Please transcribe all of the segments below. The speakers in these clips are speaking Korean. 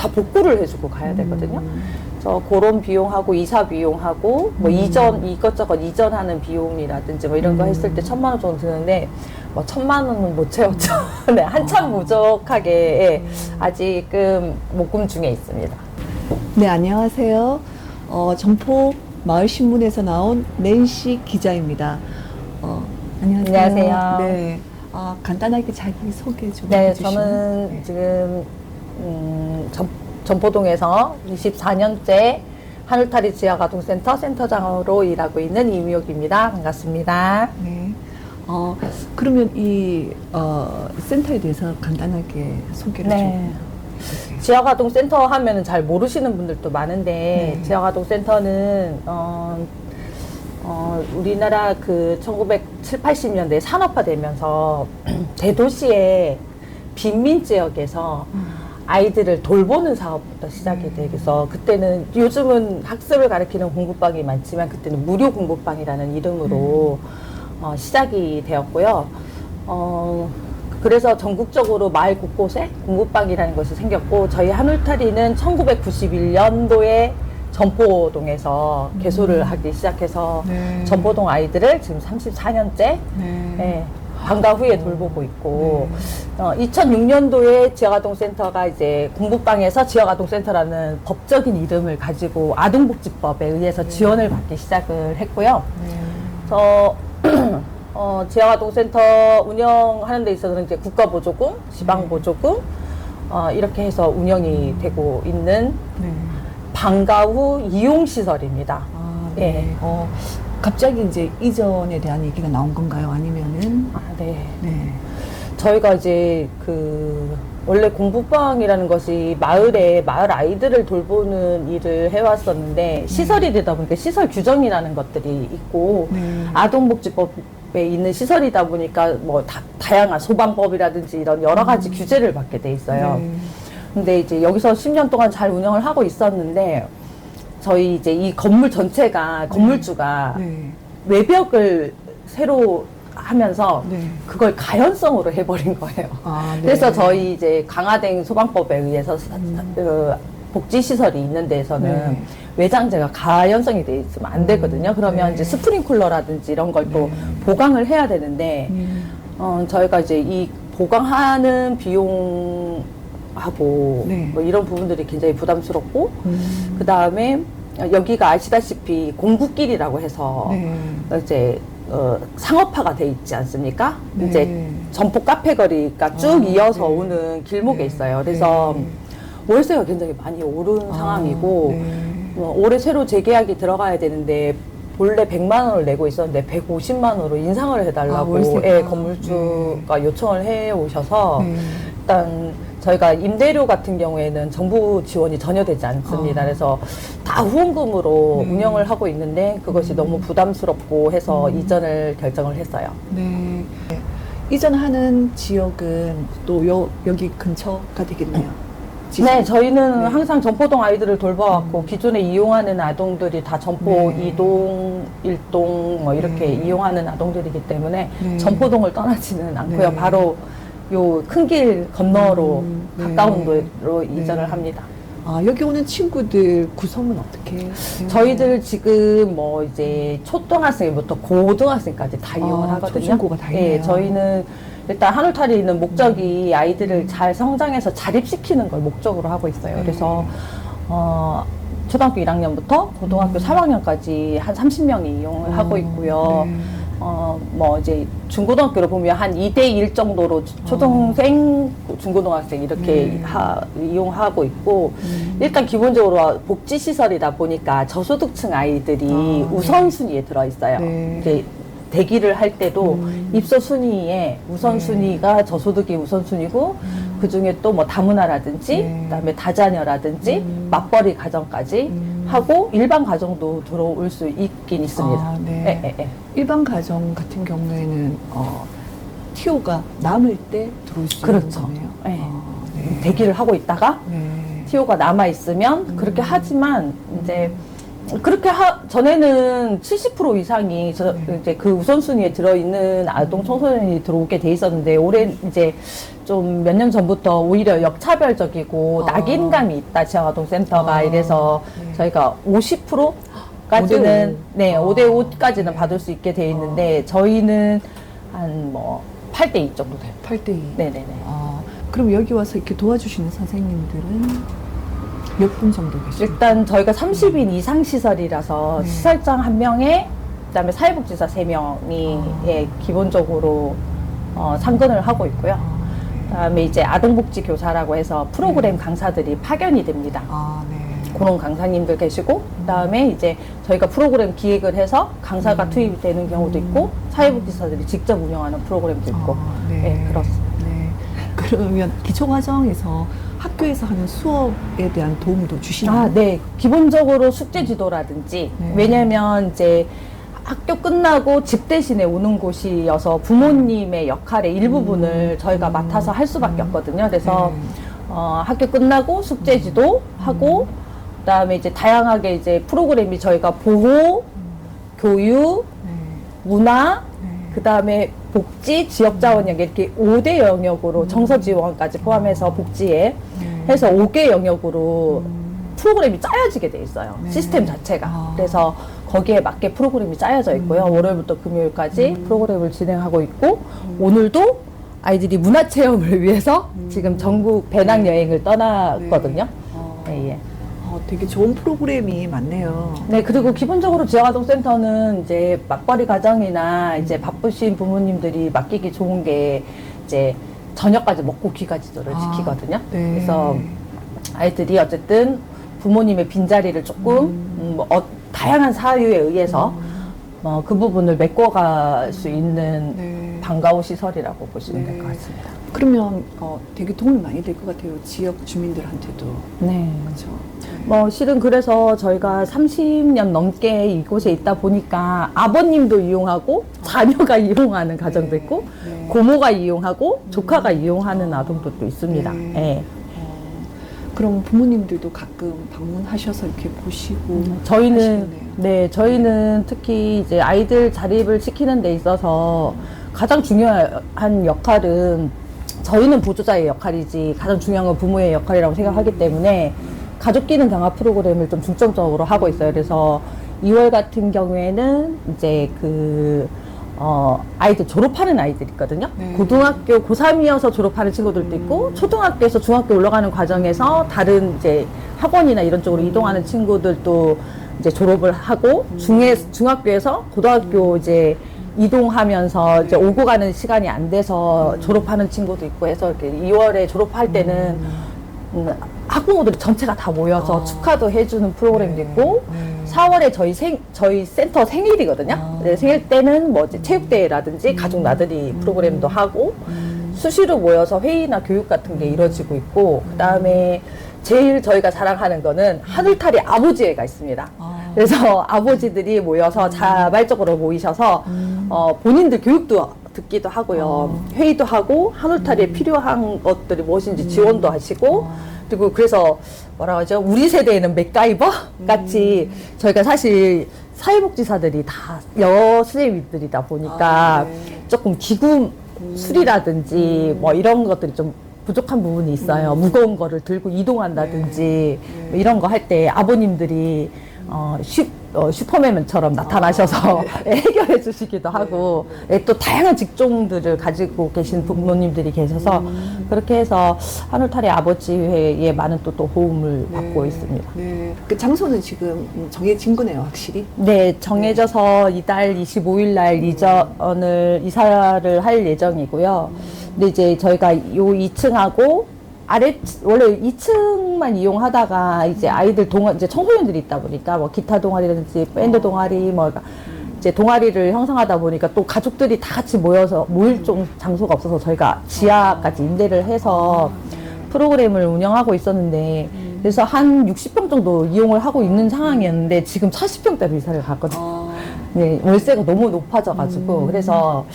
다 복구를 해주고 가야 되거든요. 그래서 그런 비용하고 이사 비용하고 뭐 이것저것 이전하는 비용이라든지 뭐 이런 거 했을 때 1,000만 원 정도 드는데 뭐 1,000만 원은 못 채웠죠. 네, 한참 부족하게 예, 아직은 목금 중에 있습니다. 네, 안녕하세요. 점포 마을신문에서 나온 낸시 기자입니다. 안녕하세요. 안녕하세요. 네, 간단하게 자기 소개 좀 네, 해주시면. 저는 네. 지금 점포동에서 24년째 하늘타리 지하가동센터 센터장으로 일하고 있는 이미옥입니다. 반갑습니다. 네. 그러면 이 센터에 대해서 간단하게 소개를 네. 좀 해주세요. 지하가동센터 하면 잘 모르시는 분들도 많은데 네. 지하가동센터는 우리나라 그 1970, 80년대 산업화되면서 대도시의 빈민 지역에서 아이들을 돌보는 사업부터 시작이 돼서 그때는 요즘은 학습을 가르치는 공부방이 많지만 그때는 무료 공부방이라는 이름으로 시작이 되었고요. 그래서 전국적으로 마을 곳곳에 공부방이라는 것이 생겼고 저희 하늘타리는 1991년도에 점포동에서 개소를 하기 시작해서 네. 점포동 아이들을 지금 34년째 네. 예, 방과 후에 돌보고 있고 2006년도에 지역아동센터가 이제 공부방에서 지역아동센터라는 법적인 이름을 가지고 아동복지법에 의해서 지원을 받기 시작을 했고요. 그래서 지역아동센터 운영하는 데 있어서는 이제 국가보조금, 지방보조금 이렇게 해서 운영이 되고 있는 네. 방과 후 이용시설입니다. 네. 예. 갑자기 이제 이전에 대한 얘기가 나온 건가요? 아니면은? 네. 네. 저희가 이제 원래 공부방이라는 것이 마을 아이들을 돌보는 일을 해왔었는데 시설이 되다 보니까 시설 규정이라는 것들이 있고 네. 아동복지법에 있는 시설이다 보니까 뭐 다양한 소방법이라든지 이런 여러 가지 규제를 받게 돼 있어요. 네. 근데 이제 여기서 10년 동안 잘 운영을 하고 있었는데 저희 이제 이 건물 전체가 건물주가 네. 외벽을 새로 하면서 네. 그걸 가연성으로 해버린 거예요. 네. 그래서 저희 이제 강화된 소방법에 의해서 복지시설이 있는 데에서는 네. 외장재가 가연성이 돼 있으면 안 되거든요. 그러면 네. 이제 스프링쿨러라든지 이런 걸 또 보강을 해야 되는데 저희가 이제 이 보강하는 비용하고 네. 뭐 이런 부분들이 굉장히 부담스럽고 그 다음에 여기가 아시다시피 공부길이라고 해서 네. 이제 상업화가 돼 있지 않습니까? 네. 이제 점포 카페 거리가 쭉 이어서 네. 오는 길목에 네. 있어요. 그래서 네. 월세가 굉장히 많이 오른 상황이고 네. 올해 새로 재계약이 들어가야 되는데 본래 100만 원을 내고 있었는데 150만 원으로 인상을 해달라고 월세가? 예, 건물주가 요청을 해 오셔서 네. 일단 저희가 임대료 같은 경우에는 정부 지원이 전혀 되지 않습니다. 그래서 다 후원금으로 네. 운영을 하고 있는데 그것이 너무 부담스럽고 해서 이전을 결정을 했어요. 네. 이전하는 지역은 또 여기 근처가 되겠네요. 네, 저희는 네. 항상 점포동 아이들을 돌봐왔고 기존에 이용하는 아동들이 다 점포 네. 2동, 1동 뭐 이렇게 네. 이용하는 아동들이기 때문에 네. 점포동을 떠나지는 않고요. 네. 바로 요 큰 길 건너로 네. 가까운 도로 네. 이전을 합니다. 여기 오는 친구들 구성은 어떻게? 저희들 지금 뭐 이제 초등학생부터 고등학생까지 다 이용을 하거든요. 초중고가 다 있네요. 예, 저희는 일단 하늘타리 있는 목적이 아이들을 잘 성장해서 자립시키는 걸 목적으로 하고 있어요. 그래서 초등학교 1학년부터 고등학교 3학년까지 한 30명이 이용을 하고 있고요. 네. 뭐 이제 중고등학교로 보면 한 2대1 정도로 초등생, 중고등학생 이렇게 이용하고 있고 일단 기본적으로 복지시설이다 보니까 저소득층 아이들이 우선순위에 들어있어요. 네. 이제 대기를 할 때도 입소 순위에 우선순위가 저소득이 우선순위고 그 중에 또 뭐 다문화라든지 네. 그다음에 다자녀라든지 맞벌이 가정까지 하고 일반 가정도 들어올 수 있긴 있습니다. 네. 예, 예, 예. 일반 가정 같은 경우에는 TO가 남을 때 들어올 수 있는 그렇죠. 거네요. 예. 네. 대기를 하고 있다가 네. TO가 남아 있으면 그렇게 하지만 이제 그렇게 전에는 70% 이상이 이제 그 우선순위에 들어있는 아동 청소년이 들어오게 돼 있었는데 올해 이제 좀 몇 년 전부터 오히려 역차별적이고 낙인감이 있다 지역아동센터가 이래서 저희가 50%까지는 5대5까지는 받을 수 있게 돼 있는데 저희는 한 뭐 8대2 정도 돼요. 8대2. 네네네. 그럼 여기 와서 이렇게 도와주시는 선생님들은 몇 분 정도 계십니까? 일단 저희가 30인 이상 시설이라서 시설장 1명에 그다음에 사회복지사 3명이 예, 기본적으로 상근을 하고 있고요. 그다음에 이제 아동복지 교사라고 해서 프로그램 강사들이 파견이 됩니다. 네. 그런 강사님들 계시고 그다음에 이제 저희가 프로그램 기획을 해서 강사가 투입이 되는 경우도 있고 사회복지사들이 직접 운영하는 프로그램도 있고 네, 그렇습니다. 네. 그러면 기초과정에서 학교에서 하는 수업에 대한 도움도 주시나요? 네. 기본적으로 숙제 지도라든지 왜냐면 이제 학교 끝나고 집 대신에 오는 곳이어서 부모님의 역할의 일부분을 저희가 맡아서 할 수밖에 없거든요. 그래서 학교 끝나고 숙제 지도하고 그다음에 이제 다양하게 이제 프로그램이 저희가 보호, 교육, 문화, 그다음에 복지, 지역자원력 이렇게 5대 영역으로 정서지원까지 포함해서 복지에 해서 5개 영역으로 프로그램이 짜여지게 돼 있어요. 시스템 자체가. 그래서 거기에 맞게 프로그램이 짜여져 있고요. 월요일부터 금요일까지 프로그램을 진행하고 있고 오늘도 아이들이 문화체험을 위해서 지금 전국 배낭여행을 떠났거든요. 예. 되게 좋은 프로그램이 많네요. 네, 그리고 기본적으로 지역아동센터는 이제 맞벌이 가정이나 이제 바쁘신 부모님들이 맡기기 좋은 게 이제 저녁까지 먹고 귀가지도를 지키거든요. 그래서 아이들이 어쨌든 부모님의 빈자리를 조금 다양한 사유에 의해서 그 부분을 메꿔갈 수 있는 반가운 시설이라고 보시면 될 것 같습니다. 그러면 되게 도움이 많이 될 것 같아요. 지역 주민들한테도. 네. 그렇죠. 실은 그래서 저희가 30년 넘게 이곳에 있다 보니까 아버님도 이용하고 자녀가 이용하는 가정도 있고 고모가 이용하고 조카가 이용하는 아동들도 있습니다. 네. 그럼 부모님들도 가끔 방문하셔서 이렇게 보시고 저희는 특히 이제 아이들 자립을 시키는 데 있어서 가장 중요한 역할은 저희는 보조자의 역할이지 가장 중요한 건 부모의 역할이라고 생각하기 때문에 가족 기능 강화 프로그램을 좀 중점적으로 하고 있어요. 그래서 2월 같은 경우에는 이제 아이들 졸업하는 아이들 있거든요. 고등학교 고3이어서 졸업하는 친구들도 있고 초등학교에서 중학교 올라가는 과정에서 다른 이제 학원이나 이런 쪽으로 이동하는 친구들도 이제 졸업을 하고 중학교에서 고등학교 이제 이동하면서 이제 오고 가는 시간이 안 돼서 졸업하는 친구도 있고 해서 이렇게 2월에 졸업할 때는 학부모들이 전체가 다 모여서 축하도 해주는 프로그램도 있고 4월에 저희 센터 생일이거든요. 생일 때는 뭐 이제 체육대회라든지 가족 나들이 프로그램도 하고 수시로 모여서 회의나 교육 같은 게 이루어지고 있고 그다음에 제일 저희가 자랑하는 거는 하늘탈이 아버지회가 있습니다. 그래서 아버지들이 모여서 자발적으로 모이셔서 본인들 교육도 듣기도 하고요. 회의도 하고 하늘탈이에 필요한 것들이 무엇인지 지원도 하시고 그리고 그래서 뭐라 하죠? 우리 세대에는 맥가이버 같이 저희가 사실 사회복지사들이 다 여선생님들이다 보니까 조금 기구 수리라든지 뭐 이런 것들이 좀 부족한 부분이 있어요. 무거운 거를 들고 이동한다든지 뭐 이런 거 할 때 아버님들이 슈퍼맨처럼 나타나셔서 해결해 주시기도 하고 또 다양한 직종들을 가지고 계신 부모님들이 계셔서 그렇게 해서 하늘탈의 아버지회에 많은 또 도움을 받고 있습니다. 그 장소는 지금 정해진 거네요, 확실히? 네, 정해져서 이달 25일 날 이사를 할 예정이고요. 근데 이제 저희가 요 2층하고 원래 2층만 이용하다가 이제 아이들 이제 청소년들이 있다 보니까 뭐 기타 동아리라든지 밴드 동아리 이제 동아리를 형성하다 보니까 또 가족들이 다 같이 모일 장소가 없어서 저희가 지하까지 임대를 해서 프로그램을 운영하고 있었는데 그래서 한 60평 정도 이용을 하고 있는 상황이었는데 지금 40평대로 이사를 갔거든요. 네, 월세가 너무 높아져가지고 그래서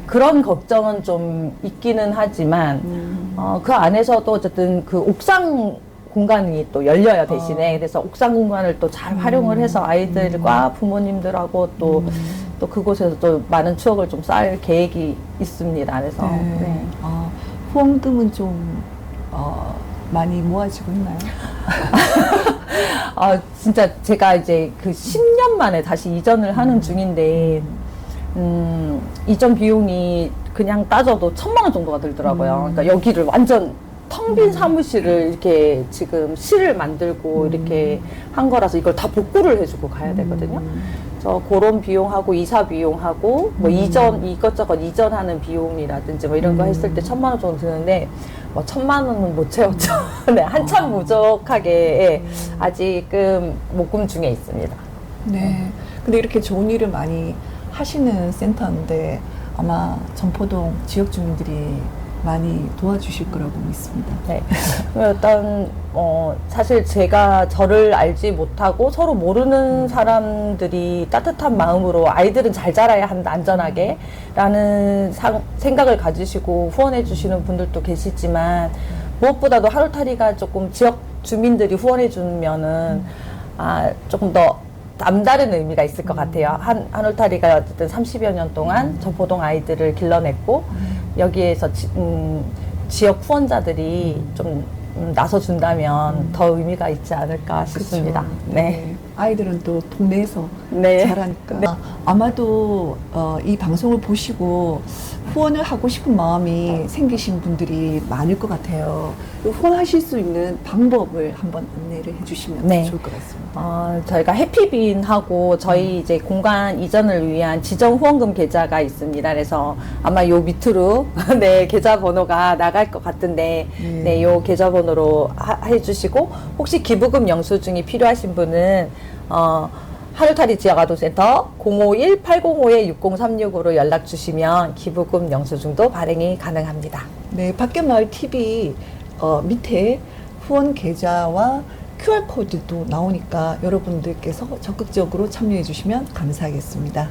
그런 걱정은 좀 있기는 하지만 그 안에서도 어쨌든 그 옥상 공간이 또 열려요, 대신에. 그래서 옥상 공간을 또 잘 활용을 해서 아이들과 부모님들하고 또 그곳에서 또 많은 추억을 좀 쌓을 계획이 있습니다. 그래서 네. 네. 후원금은 좀 많이 모아지고 있나요? 진짜 제가 이제 그 10년 만에 다시 이전을 하는 중인데, 이전 비용이 그냥 따져도 1,000만 원 정도가 들더라고요. 그러니까 여기를 완전 텅 빈 사무실을 이렇게 지금 실을 만들고 이렇게 한 거라서 이걸 다 복구를 해주고 가야 되거든요. 그래서 그런 비용하고 이사 비용하고 뭐 이것저것 이전하는 비용이라든지 뭐 이런 거 했을 때 1,000만 원 정도 드는데 뭐 1,000만 원은 못 채웠죠. 네, 한참 부족하게 예, 아직은 목금 중에 있습니다. 네. 근데 이렇게 좋은 일을 많이 하시는 센터인데 아마 전포동 지역 주민들이 많이 도와주실 거라고 믿습니다. 네. 일단 사실 제가 저를 알지 못하고 서로 모르는 사람들이 따뜻한 마음으로 아이들은 잘 자라야 한다, 안전하게 라는 생각을 가지시고 후원해 주시는 분들도 계시지만 무엇보다도 하루타리가 조금 지역 주민들이 후원해 주면은 조금 더 남다른 의미가 있을 것 같아요. 한울타리가 어쨌든 30여 년 동안 전포동 아이들을 길러냈고 여기에서 지역 후원자들이 좀 나서준다면 더 의미가 있지 않을까 싶습니다. 그쵸. 네. 아이들은 또 동네에서 네. 자라니까. 네. 아마도 이 방송을 보시고 후원을 하고 싶은 마음이 생기신 분들이 많을 것 같아요. 후원하실 수 있는 방법을 한번 안내를 해주시면 네. 좋을 것 같습니다. 저희가 해피빈하고 저희 이제 공간 이전을 위한 지정 후원금 계좌가 있습니다. 그래서 아마 요 밑으로 네, 계좌 번호가 나갈 것 같은데 네, 요 계좌 번호로 해주시고 혹시 기부금 영수증이 필요하신 분은 하루타리 지역아동센터 051-805-6036으로 연락 주시면 기부금 영수증도 발행이 가능합니다. 네, 밖에마을 TV 밑에 후원 계좌와 QR코드도 나오니까 여러분들께서 적극적으로 참여해 주시면 감사하겠습니다.